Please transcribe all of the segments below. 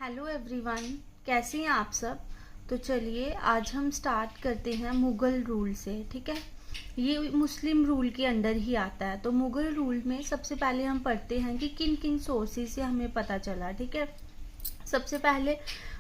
Hello everyone, कैसे हैं आप सब। तो चलिए आज हम स्टार्ट करते हैं मुग़ल रूल से। ठीक है, ये मुस्लिम रूल के अंडर ही आता है। तो मुग़ल रूल में सबसे पहले हम पढ़ते हैं कि किन किन सोर्सेज से हमें पता चला। ठीक है, सबसे पहले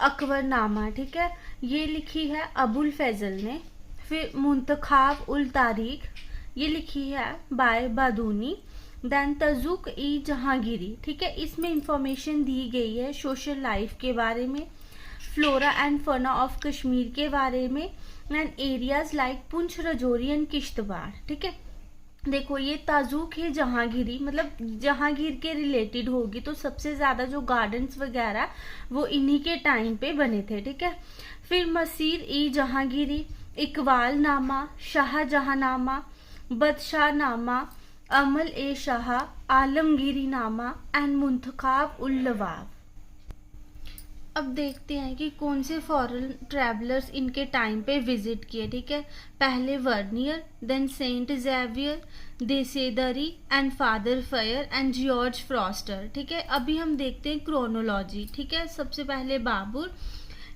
अकबरनामा। ठीक है, ये लिखी है अबुल फैजल ने। फिर मुंतखाब उल तारीख, ये लिखी है बाय बादूनी। देन तजुक ई जहांगीरी। ठीक है, इसमें इंफॉर्मेशन दी गई है सोशल लाइफ के बारे में, flora and fauna of Kashmir के बारे में, and areas like Poonch, Rajouri and Kishtwar. ठीक है, देखो ये ताजुक है जहांगीरी, मतलब जहांगीर के रिलेटेड होगी। तो सबसे ज्यादा जो गार्डन्स वगैरह वो इन्हीं के टाइम पे बने थे। ठीक है, फिर मसीर ई जहांगीरी, इकबाल नामा, शाहजहां नामा, बदशाह नामा, अमल ए शाह, आलमगीरी नामा एंड मुंतखाब उल लवाब। अब देखते हैं कि कौन से फॉरेन ट्रैवलर्स इनके टाइम पे विजिट किए। ठीक है, पहले Bernier, then Saint Xavier, Desideri and father फायर एंड जॉर्ज फ्रॉस्टर। ठीक है, अभी हम देखते हैं क्रोनोलॉजी। ठीक है, सबसे पहले बाबर,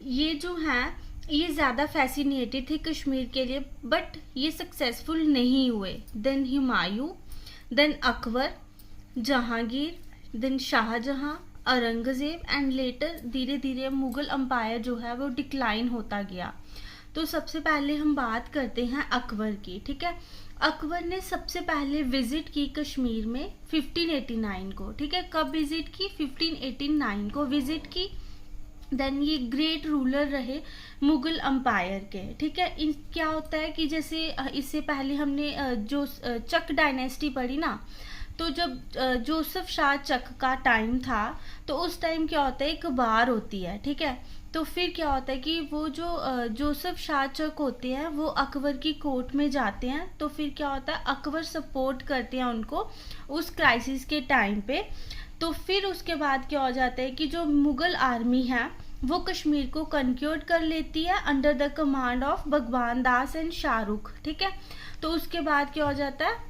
ये जो हैं ये ज़्यादा फैसिनेटेड थे कश्मीर के लिए, बट ये सक्सेसफुल नहीं हुए। Then Humayun, then Akbar, Jahangir, then Shahjahan, Aurangzeb and later धीरे धीरे मुगल अम्पायर जो है वो डिक्लाइन होता गया। तो सबसे पहले हम बात करते हैं अकबर की। ठीक है, अकबर ने सबसे पहले विजिट की कश्मीर में 1589 को। ठीक है, कब विजिट की? 1589 को विजिट की। देन ये ग्रेट रूलर रहे मुगल अम्पायर के। ठीक है, इन क्या होता है कि जैसे इससे पहले हमने जो चक डायनेस्टी पढ़ी ना, तो जब जोसेफ शाह चक का टाइम था तो उस टाइम क्या होता है, एक वार होती है। ठीक है, तो फिर क्या होता है कि वो जो जोसेफ शाह चक होते हैं वो अकबर की कोर्ट में जाते हैं। तो फिर क्या होता है, अकबर सपोर्ट करते हैं उनको उस क्राइसिस के टाइम पे। तो फिर उसके बाद क्या हो जाता है कि जो मुगल आर्मी है वो कश्मीर को कंक्योर कर लेती है अंडर द कमांड ऑफ भगवान दास एंड शाहरुख। ठीक है, तो उसके बाद क्या हो जाता है,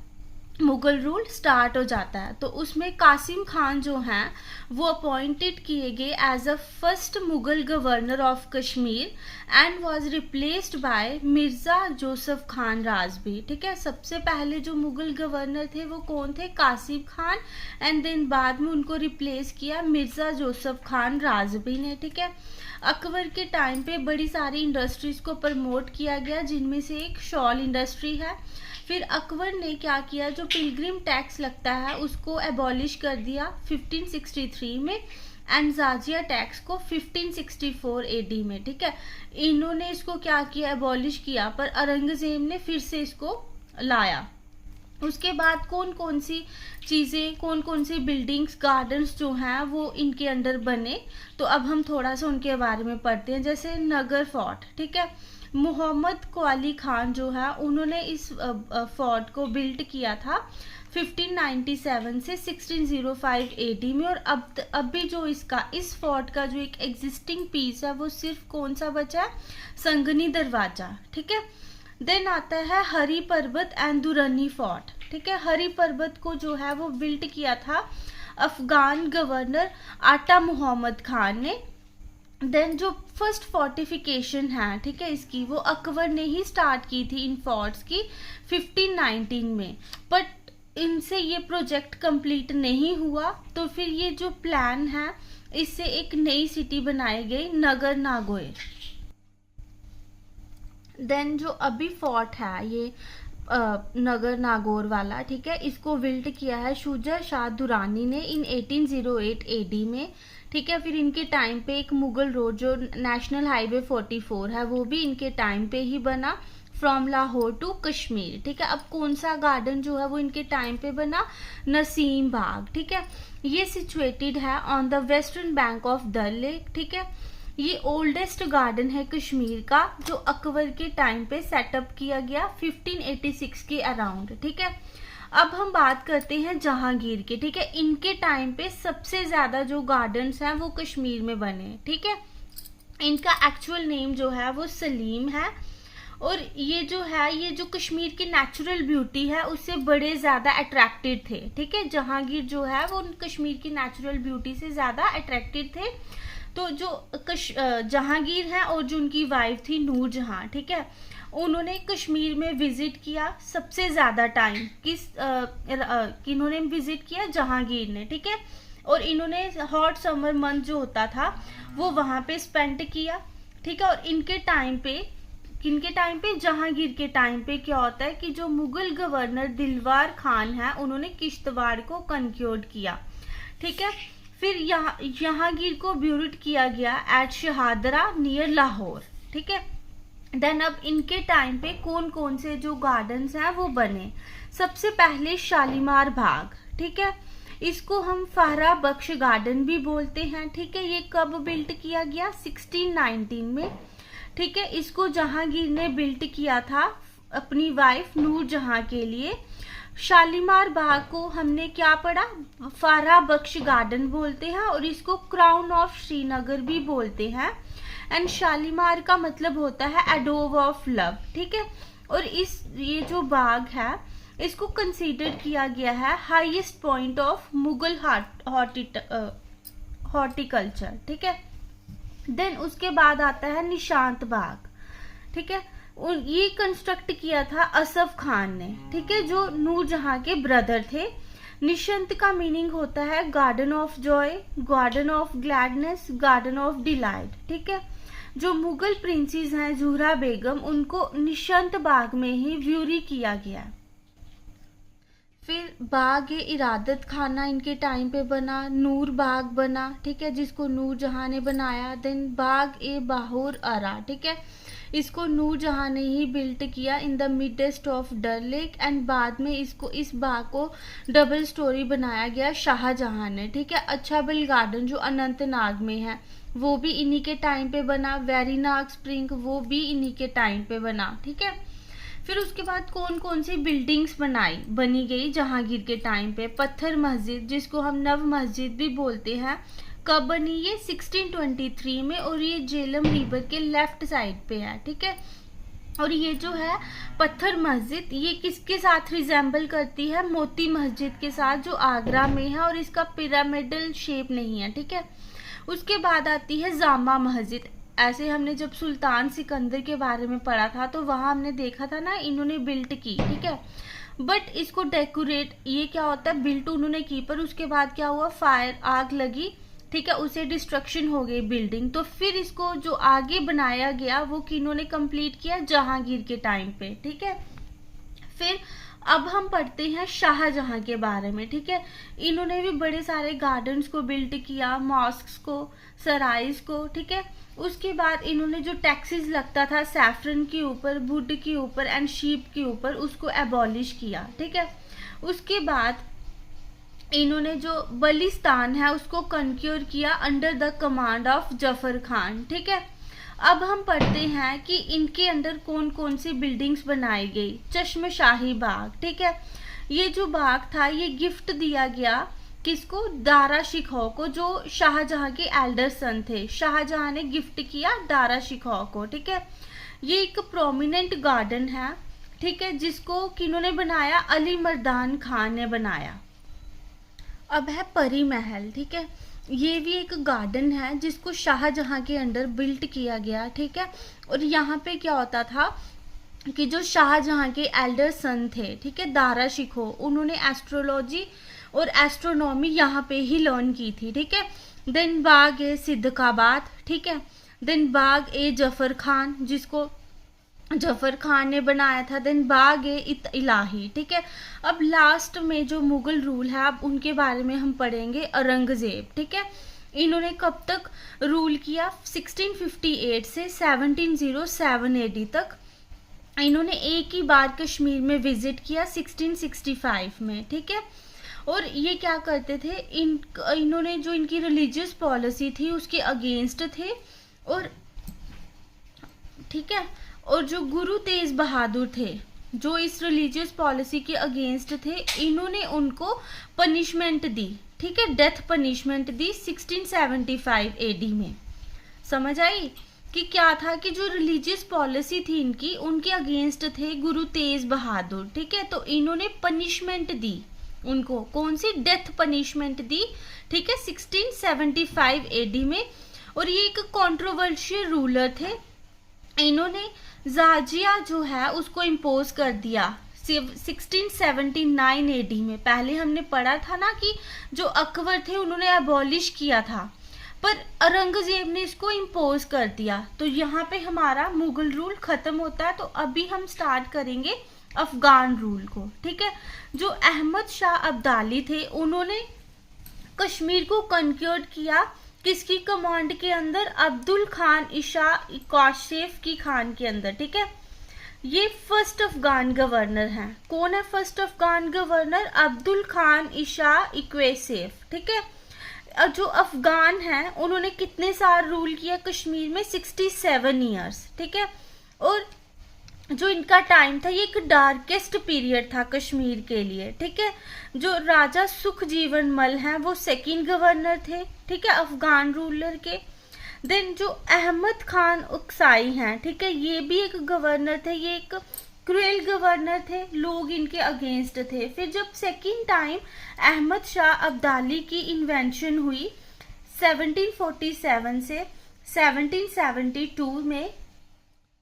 मुगल रूल स्टार्ट हो जाता है। तो उसमें कासिम खान जो हैं वो अपॉइंटेड किए गए as a first Mughal governor of Kashmir and was replaced by Mirza Joseph Khan Razvi. ठीक है, सबसे पहले जो मुगल गवर्नर थे वो कौन थे? कासिम खान, एंड देन बाद में उनको रिप्लेस किया मिर्जा जोसेफ खान राजबी ने। ठीक है, अकबर के टाइम पे बड़ी सारी इंडस्ट्रीज को प्रमोट किया गया, जिनमें से एक शॉल इंडस्ट्री है। फिर अकबर ने क्या किया, जो पिलग्रिम टैक्स लगता है उसको एबॉलिश कर दिया 1563 में, एंड जाजिया टैक्स को 1564 एडी में। ठीक है, इन्होंने इसको क्या किया, एबॉलिश किया, पर औरंगजेब ने फिर से इसको लाया। उसके बाद कौन कौन सी चीज़ें, कौन कौन सी बिल्डिंग्स, गार्डन्स जो हैं वो इनके अंडर बने। तो अब हम थोड़ा सा उनके बारे में पढ़ते हैं। जैसे नगर फोर्ट। ठीक है, मोहम्मद क्वाली खान जो है उन्होंने इस फोर्ट को बिल्ड किया था 1597 से 1605 एडी में। और अब भी जो इस फोर्ट का जो एक एग्जिस्टिंग पीस है वो सिर्फ कौन सा बचा है, संगनी दरवाजा। ठीक है, देन आता है हरी पर्वत एंड दुरनी फोर्ट। ठीक है, हरी पर्वत को जो है वो बिल्ड किया था अफगान गवर्नर आटा मोहम्मद खान ने। देन जो फर्स्ट फोर्टिफिकेशन है, ठीक है, इसकी वो अकबर ने ही स्टार्ट की थी इन फोर्ट्स की 1519 में, बट इनसे ये प्रोजेक्ट कंप्लीट नहीं हुआ। तो फिर ये जो प्लान है इससे एक नई सिटी बनाई गई, नगर नागोर। देन जो अभी फोर्ट है ये नगर नागौर वाला, ठीक है, इसको बिल्ड किया है शुजा शाह दुरानी ने इन 1808 एडी में। ठीक है, फिर इनके टाइम पे एक मुगल रोड जो नेशनल हाईवे 44 है वो भी इनके टाइम पे ही बना, फ्रॉम लाहौर टू कश्मीर। ठीक है, अब कौन सा गार्डन जो है वो इनके टाइम पे बना, नसीम बाग। ठीक है, ये सिचुएटेड है on the western bank of Dal lake. ठीक है, ये ओल्डेस्ट गार्डन है कश्मीर का जो अकबर के टाइम पे सेटअप किया गया 1586 के अराउंड। ठीक है, अब हम बात करते हैं जहांगीर के। ठीक है, इनके टाइम पे सबसे ज्यादा जो गार्डन्स हैं वो कश्मीर में बने। ठीक है, इनका एक्चुअल नेम जो है वो सलीम है, और ये जो कश्मीर की नेचुरल ब्यूटी है उससे बड़े ज्यादा अट्रैक्टेड थे। ठीक है, जहांगीर जो है वो कश्मीर की नेचुरल ब्यूटी से ज्यादा अट्रैक्टेड थे। तो जो जहांगीर हैं और जो उनकी वाइफ थी नूरजहां, ठीक है, उन्होंने कश्मीर में विजिट किया सबसे ज़्यादा टाइम। किन्होंने विजिट किया? जहांगीर ने, ठीक है। और इन्होंने हॉट समर मंथ जो होता था वो वहाँ पे स्पेंड किया, ठीक है। और इनके टाइम पे, किनके टाइम पे? जहांगीर के टाइम पे क्या होता है कि जो मुगल गवर्नर दिलवार खान है उन्होंने किश्तवाड़ को कंक्योर्ड किया, ठीक है। फिर जहांगीर को ब्यूरिट किया गया एट शहादरा नियर लाहौर, ठीक है। देन अब इनके टाइम पे कौन कौन से जो गार्डन्स हैं वो बने? सबसे पहले शालीमार बाग, ठीक है, इसको हम फारा बख्श गार्डन भी बोलते हैं, ठीक है। ये कब बिल्ट किया गया? 1619 में, ठीक है। इसको जहांगीर ने बिल्ट किया था अपनी वाइफ नूरजहां के लिए। शालीमार बाग को हमने क्या पढ़ा? फारा बख्श गार्डन बोलते हैं और इसको क्राउन ऑफ श्रीनगर भी बोलते हैं। एंड शालीमार का मतलब होता है एडोव ऑफ लव, ठीक है। और ये जो बाग है इसको कंसीडर किया गया है highest point of Mughal horticulture, ठीक है। देन उसके बाद आता है निशांत बाग, ठीक है। ये कंस्ट्रक्ट किया था असफ खान ने, ठीक है, जो नूरजहां के ब्रदर थे। निशंत का मीनिंग होता है garden of Joy, garden of gladness, garden of delight, ठीक है। जो मुगल प्रिंसेस हैं ज़ुहरा बेगम, उनको निशंत बाग में ही व्यूरी किया गया। फिर बाग ए इरादत खाना इनके टाइम पे बना, नूर बाग बना, ठीक है, जिसको नूरजहां ने बनाया। देन बाग ए बाहुर अरा, ठीक है, इसको नूरजहां ने ही बिल्ट किया in the midst of Dal lake. And बाद में इस बाग को डबल स्टोरी बनाया गया शाहजहां ने, ठीक है। अच्छा बिल गार्डन जो अनंतनाग में है वो भी इन्हीं के टाइम पे बना। वेरीनाग स्प्रिंग वो भी इन्हीं के टाइम पे बना, ठीक है। फिर उसके बाद कौन कौन सी बिल्डिंग्स बनी गई जहांगीर के टाइम पे? पत्थर मस्जिद, जिसको हम नव मस्जिद भी बोलते हैं, कब बनी? ये 1623 में, और ये झेलम रिवर के लेफ्ट साइड पे है, ठीक है। और ये जो है पत्थर मस्जिद, ये किसके साथ रिजेंबल करती है? मोती मस्जिद के साथ, जो आगरा में है, और इसका पिरामिडल शेप नहीं है, ठीक है। उसके बाद आती है जामा मस्जिद। ऐसे हमने जब सुल्तान सिकंदर के बारे में पढ़ा था तो वहां हमने देखा था ना, इन्होंने बिल्ट की, ठीक है। बट इसको डेकोरेट, ये क्या होता है, बिल्ट उन्होंने की, पर उसके बाद क्या हुआ? फायर, आग लगी, ठीक है, उसे डिस्ट्रक्शन हो गई बिल्डिंग। तो फिर इसको जो आगे बनाया गया वो किन्होंने कंप्लीट किया? जहांगीर के टाइम पे, ठीक है। फिर अब हम पढ़ते हैं शाहजहां के बारे में, ठीक है। इन्होंने भी बड़े सारे गार्डन्स को बिल्ट किया, मॉस्क्स को, सराइज को, ठीक है। उसके बाद इन्होंने जो टैक्सेस लगता था सैफरन के ऊपर, वुड के ऊपर एंड शीप के ऊपर, उसको एबॉलिश किया, ठीक है। उसके बाद इन्होंने जो बलिस्तान है उसको कंक्योर किया under the command of Zafar Khan, ठीक है। अब हम पढ़ते हैं कि इनके अंदर कौन कौन सी बिल्डिंग्स बनाई गई। चश्म शाही बाग, ठीक है, ये जो बाग था ये गिफ्ट दिया गया किसको? दारा शिकोह को, जो शाहजहां के एल्डर सन थे। शाहजहां ने गिफ्ट किया दारा शिकोह को, ठीक है। ये एक प्रोमिनेंट गार्डन है, ठीक है, जिसको किन्होंने बनाया? अली मर्दान खान ने बनाया। अब है परी महल, ठीक है, ये भी एक गार्डन है जिसको शाहजहां के अंडर बिल्ट किया गया, ठीक है। और यहाँ पे क्या होता था कि जो शाहजहां के एल्डर सन थे, ठीक है, दारा शिकोह, उन्होंने एस्ट्रोलॉजी और एस्ट्रोनॉमी यहाँ पे ही लर्न की थी, ठीक है। देन बाग ए सिद्दकाबाद, ठीक है। देन बाग ए जफर खान, जिसको जफर खान ने बनाया था। देन बाग ए इलाही, ठीक है। अब लास्ट में जो मुगल रूल है अब उनके बारे में हम पढ़ेंगे। औरंगजेब, ठीक है, इन्होंने कब तक रूल किया? 1658 से 1707 AD तक। इन्होंने एक ही बार कश्मीर में विजिट किया 1665 में, ठीक है। और ये क्या करते थे? इन्होंने जो इनकी रिलीजियस पॉलिसी थी उसके अगेंस्ट थे, और ठीक है, और जो गुरु तेज बहादुर थे जो इस रिलीजियस पॉलिसी के अगेंस्ट थे, इन्होंने उनको पनिशमेंट दी, ठीक है, डेथ पनिशमेंट दी 1675 AD में। समझ आई कि क्या था कि जो रिलीजियस पॉलिसी थी इनकी, उनके अगेंस्ट थे गुरु तेज बहादुर, ठीक है। तो इन्होंने पनिशमेंट दी उनको, कौन सी? डेथ पनिशमेंट दी, ठीक है, 1675 AD में। और ये एक कंट्रोवर्शियल रूलर थे। इन्होंने जाजिया जो है उसको इम्पोज कर दिया 1679 एडी में। पहले हमने पढ़ा था ना कि जो अकबर थे उन्होंने एबॉलिश किया था, पर औरंगजेब ने इसको इम्पोज कर दिया। तो यहाँ पे हमारा मुगल रूल खत्म होता है। तो अभी हम स्टार्ट करेंगे अफगान रूल को, ठीक है। जो अहमद शाह अब्दाली थे उन्होंने कश्मीर को कन्क्योर किया, किसकी कमांड के अंदर? अब्दुल खान ईशा काशेफ की खान के अंदर, ठीक है। ये फर्स्ट अफगान गवर्नर हैं। कौन है फर्स्ट अफगान गवर्नर? अब्दुल खान ईशा इक्वेसेफ, ठीक है। जो अफगान हैं उन्होंने कितने साल रूल किया कश्मीर में? 67 ईयर्स, ठीक है। और जो इनका टाइम था ये एक डार्केस्ट पीरियड था कश्मीर के लिए, ठीक है। जो राजा सुखजीवन मल हैं वो सेकंड गवर्नर थे, ठीक है, अफगान रूलर के। देन जो अहमद खान उकसाई हैं, ठीक है, ये भी एक गवर्नर थे। ये एक क्रूएल गवर्नर थे, लोग इनके अगेंस्ट थे। फिर जब सेकंड टाइम अहमद शाह अब्दाली की इन्वेंशन हुई 1747 से 1772 में,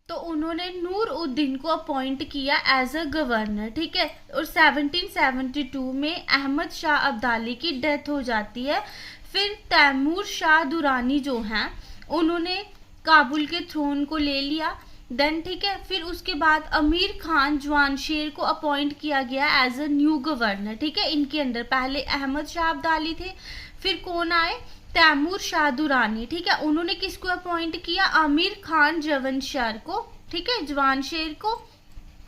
तो उन्होंने नूर उद्दीन को अपॉइंट किया एज अ गवर्नर, ठीक है। और 1772 में अहमद शाह अब्दाली की डेथ हो जाती है। फिर तैमूर शाह दुरानी जो हैं उन्होंने काबुल के थ्रोन को ले लिया। देन, ठीक है, फिर उसके बाद अमीर खान जवानशेर को अपॉइंट किया गया एज अ न्यू गवर्नर, ठीक है। इनके अंडर पहले अहमद शाह अब्दाली थे, फिर कौन आए? तैमूर शाह दुरानी, ठीक है। उन्होंने किसको अपॉइंट किया? आमिर खान जवानशेर को, ठीक है, जवानशेर को।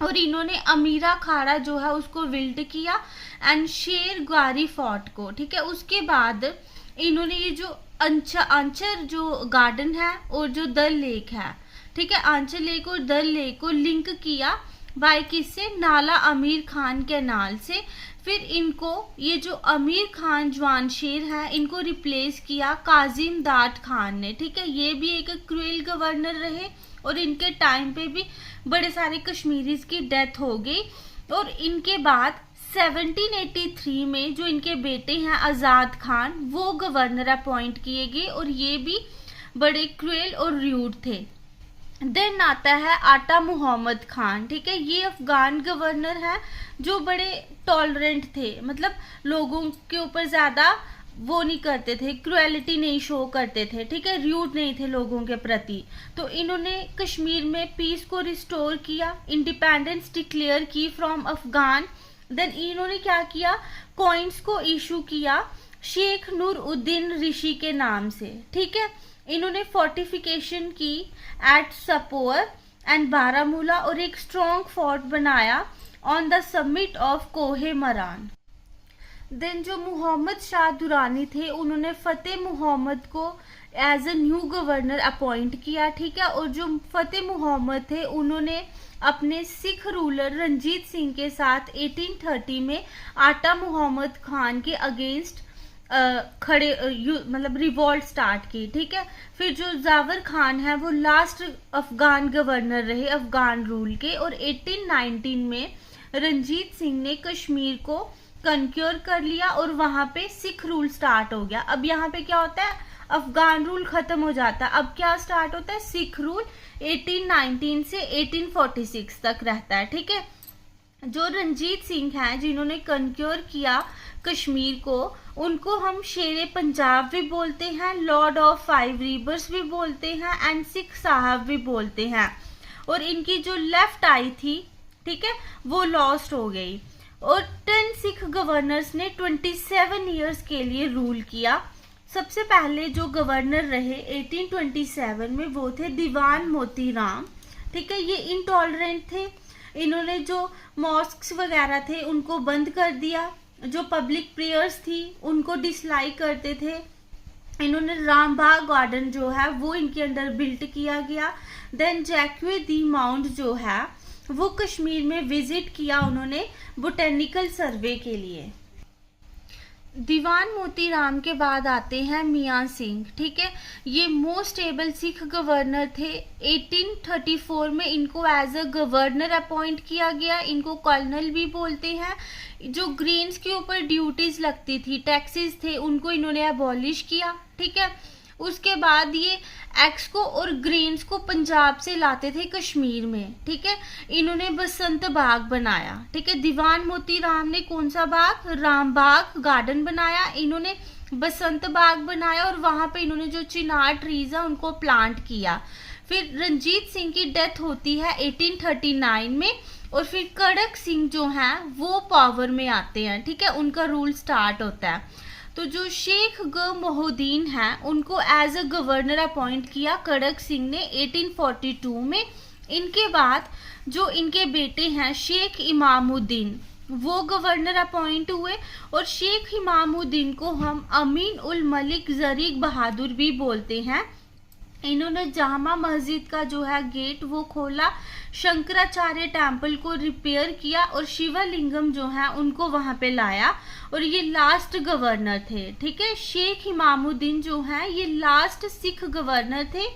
और इन्होंने अमीरा खाड़ा जो है उसको विल्ड किया एंड शेर ग्वारी फोर्ट को, ठीक है। उसके बाद इन्होंने ये जो आंचर जो गार्डन है और जो दल लेक है, ठीक है, आंचर लेक और दल लेक को लिंक किया बाय किससे? नाला अमीर खान कैनाल से। फिर इनको ये जो अमीर खान जवानशेर है इनको रिप्लेस किया काजिम दाद खान ने, ठीक है। ये भी एक क्रूएल गवर्नर रहे और इनके टाइम पे भी बड़े सारे कश्मीरीज की डेथ हो गई। और इनके बाद 1783 में जो इनके बेटे हैं आज़ाद खान वो गवर्नर अपॉइंट किए गए और ये भी बड़े क्रूएल और रूड थे। देन आता है आटा मोहम्मद खान, ठीक है। ये अफगान गवर्नर है जो बड़े टॉलरेंट थे, मतलब लोगों के ऊपर ज्यादा वो नहीं करते थे, क्रुएलिटी नहीं शो करते थे, ठीक है, रूड नहीं थे लोगों के प्रति। तो इन्होंने कश्मीर में पीस को रिस्टोर किया, इंडिपेंडेंस डिक्लेयर की फ्रॉम अफगान। देन इन्होंने क्या किया? कॉइन्स को इशू किया शेख नूर उद्दीन ऋषि के नाम से, ठीक है। इन्होंने फोर्टिफिकेशन की एट सपोर एंड बारामूला और एक स्ट्रॉन्ग फोर्ट बनाया ऑन द समिट ऑफ कोहे मरान। देन जो मोहम्मद शाह दुरानी थे उन्होंने फतेह मोहम्मद को as a new governor appoint किया, ठीक है। और जो फतेह मोहम्मद थे उन्होंने अपने सिख रूलर रंजीत सिंह के साथ 1830 में आटा मोहम्मद खान के अगेंस्ट मतलब रिवॉल्ट स्टार्ट की, ठीक है। फिर जो जावर खान है वो लास्ट अफगान गवर्नर रहे अफगान रूल के। और 1819 में रंजीत सिंह ने कश्मीर को कन्क्योर कर लिया और वहां पे सिख रूल स्टार्ट हो गया। अब यहाँ पे क्या होता है? अफगान रूल खत्म हो जाता है, अब क्या स्टार्ट होता है? सिख रूल 1819 से 1846 तक रहता है, ठीक है। जो रंजीत सिंह हैं जिन्होंने कन्क्योर किया कश्मीर को, उनको हम शेरे पंजाब भी बोलते हैं, लॉर्ड ऑफ 5 रिवर्स भी बोलते हैं एंड सिख साहब भी बोलते हैं। और इनकी जो लेफ्ट आई थी, ठीक है, वो लॉस्ट हो गई। और 10 सिख गवर्नर्स ने 27 ईयर्स के लिए रूल किया। सबसे पहले जो गवर्नर रहे 1827 में वो थे दीवान मोतीराम, ठीक है। ये इनटॉलरेंट थे, इन्होंने जो मॉस्क्स वगैरह थे उनको बंद कर दिया, जो पब्लिक प्रेयर्स थी उनको डिसलाइक करते थे। इन्होंने रामबाग गार्डन जो है वो इनके अंडर बिल्ट किया गया। देन जैक्वे दी माउंट जो है वो कश्मीर में विजिट किया उन्होंने बोटेनिकल सर्वे के लिए। दीवान मोतीराम के बाद आते हैं मियां सिंह, ठीक है। ये मोस्ट एबल सिख गवर्नर थे। 1834 में इनको एज अ गवर्नर अपॉइंट किया गया। इनको कर्नल भी बोलते हैं। जो ग्रेन्स के ऊपर ड्यूटीज लगती थी, टैक्सेस थे, उनको इन्होंने अबॉलिश किया, ठीक है। उसके बाद ये एग्स को और ग्रेन्स को पंजाब से लाते थे कश्मीर में, ठीक है। इन्होंने बसंत बाग बनाया, ठीक है। दीवान मोती राम ने कौन सा बाग, रामबाग गार्डन बनाया, इन्होंने बसंत बाग बनाया और वहां पे इन्होंने जो चिनार ट्रीज है उनको प्लांट किया। फिर रंजीत सिंह की डेथ होती है 1839 में और फिर कड़क सिंह जो हैं वो पावर में आते हैं, ठीक है, उनका रूल स्टार्ट होता है। तो जो शेख ग मोहुद्दीन हैं उनको एज अ गवर्नर अपॉइंट किया कड़क सिंह ने 1842 में। इनके बाद जो इनके बेटे हैं शेख इमामुद्दीन वो गवर्नर अपॉइंट हुए और शेख इमामुद्दीन को हम अमीन उल मलिक ज़रीक बहादुर भी बोलते हैं। इन्होंने जामा मस्जिद का जो है गेट वो खोला, शंकराचार्य टेम्पल को रिपेयर किया और शिवलिंगम जो है उनको वहां पे लाया और ये लास्ट गवर्नर थे, ठीक है। शेख इमामुद्दीन जो है ये लास्ट सिख गवर्नर थे